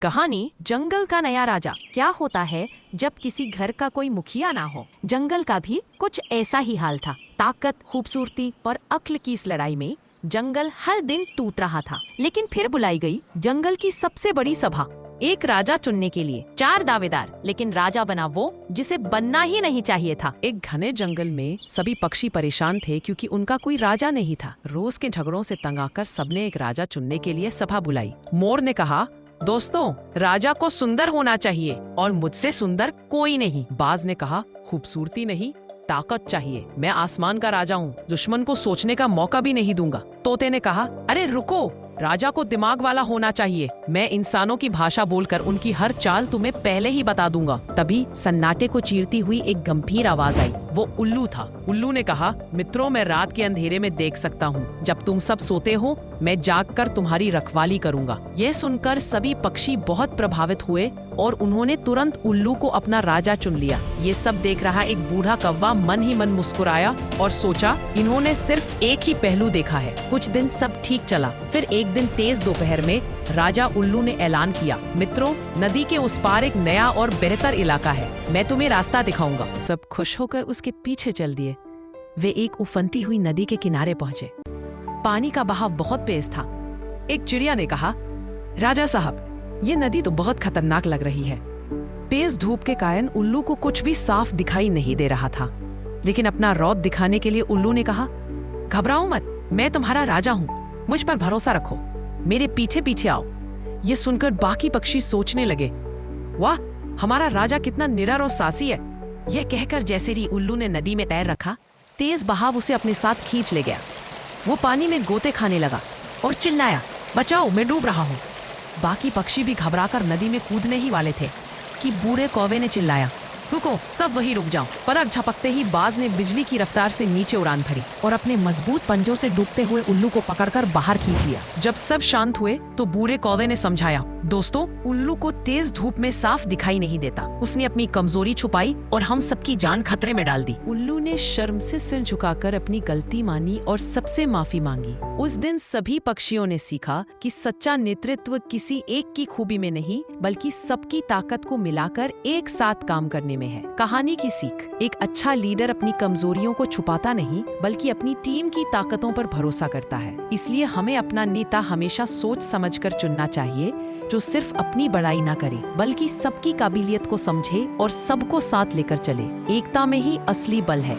कहानी जंगल का नया राजा। क्या होता है जब किसी घर का कोई मुखिया ना हो। जंगल का भी कुछ ऐसा ही हाल था। ताकत, खूबसूरती और अक्ल की इस लड़ाई में जंगल हर दिन टूट रहा था। लेकिन फिर बुलाई गई जंगल की सबसे बड़ी सभा, एक राजा चुनने के लिए। 4 दावेदार, लेकिन राजा बना वो जिसे बनना ही नहीं चाहिए था। एक घने जंगल में सभी पक्षी परेशान थे क्योंकि उनका कोई राजा नहीं था। रोज के झगड़ों से तंग आकर सबने एक राजा चुनने के लिए सभा बुलाई। मोर ने कहा, दोस्तों, राजा को सुंदर होना चाहिए और मुझसे सुंदर कोई नहीं। बाज ने कहा, खूबसूरती नहीं, ताकत चाहिए। मैं आसमान का राजा हूँ, दुश्मन को सोचने का मौका भी नहीं दूंगा। तोते ने कहा, अरे रुको, राजा को दिमाग वाला होना चाहिए। मैं इंसानों की भाषा बोलकर उनकी हर चाल तुम्हें पहले ही बता दूंगा। तभी सन्नाटे को चीरती हुई एक गंभीर आवाज आई। वो उल्लू था। उल्लू ने कहा, मित्रों, मैं रात के अंधेरे में देख सकता हूँ। जब तुम सब सोते हो, मैं जागकर तुम्हारी रखवाली करूंगा। यह सुनकर सभी पक्षी बहुत प्रभावित हुए और उन्होंने तुरंत उल्लू को अपना राजा चुन लिया। ये सब देख रहा एक बूढ़ा कौवा मन ही मन मुस्कुराया और सोचा, इन्होंने सिर्फ एक ही पहलू देखा है। कुछ दिन सब ठीक चला। फिर एक दिन तेज दोपहर में राजा उल्लू ने ऐलान किया, मित्रों, नदी के उस पार एक नया और बेहतर इलाका है। मैं तुम्हें रास्ता दिखाऊंगा। सब खुश होकर उसके पीछे चल दिए। वे एक उफनती हुई नदी के किनारे पहुंचे। पानी का बहाव बहुत तेज था। एक चिड़िया ने कहा, राजा साहब, ये नदी तो बहुत खतरनाक लग रही है। तेज धूप के कारण उल्लू को कुछ भी साफ दिखाई नहीं दे रहा था। लेकिन अपना रौद दिखाने के लिए उल्लू ने कहा, घबराओ मत, मैं तुम्हारा राजा हूँ, मुझ पर भरोसा रखो, मेरे पीछे पीछे आओ। ये सुनकर बाकी पक्षी सोचने लगे, वाह, हमारा राजा कितना निडर और साहसी है। यह कहकर जैसे ही उल्लू ने नदी में पैर रखा, तेज बहाव उसे अपने साथ खींच ले गया। वो पानी में गोते खाने लगा और चिल्लाया, बचाओ, मैं डूब रहा हूँ। बाकी पक्षी भी घबराकर नदी में कूदने ही वाले थे कि बूढ़े कौवे ने चिल्लाया, रुको, सब वही रुक जाओ। पलक झपकते ही बाज ने बिजली की रफ्तार से नीचे उड़ान भरी और अपने मजबूत पंजों से डूबते हुए उल्लू को पकड़कर बाहर खींच लिया। जब सब शांत हुए तो बूढ़े कौवे ने समझाया, दोस्तों, उल्लू को तेज धूप में साफ दिखाई नहीं देता। उसने अपनी कमजोरी छुपाई और हम सबकी जान खतरे में डाल दी। उल्लू ने शर्म से सिर झुकाकर अपनी गलती मानी और सबसे माफी मांगी। उस दिन सभी पक्षियों ने सीखा कि सच्चा नेतृत्व किसी एक की खूबी में नहीं, बल्कि सबकी ताकत को मिलाकर एक साथ काम करने में है। कहानी की सीख, एक अच्छा लीडर अपनी कमजोरियों को छुपाता नहीं, बल्कि अपनी टीम की ताकतों पर भरोसा करता है। इसलिए हमें अपना नेता हमेशा सोच समझकर चुनना चाहिए, जो सिर्फ अपनी बड़ाई ना करे, बल्कि सबकी काबिलियत को समझे और सबको साथ लेकर चले। एकता में ही असली बल है।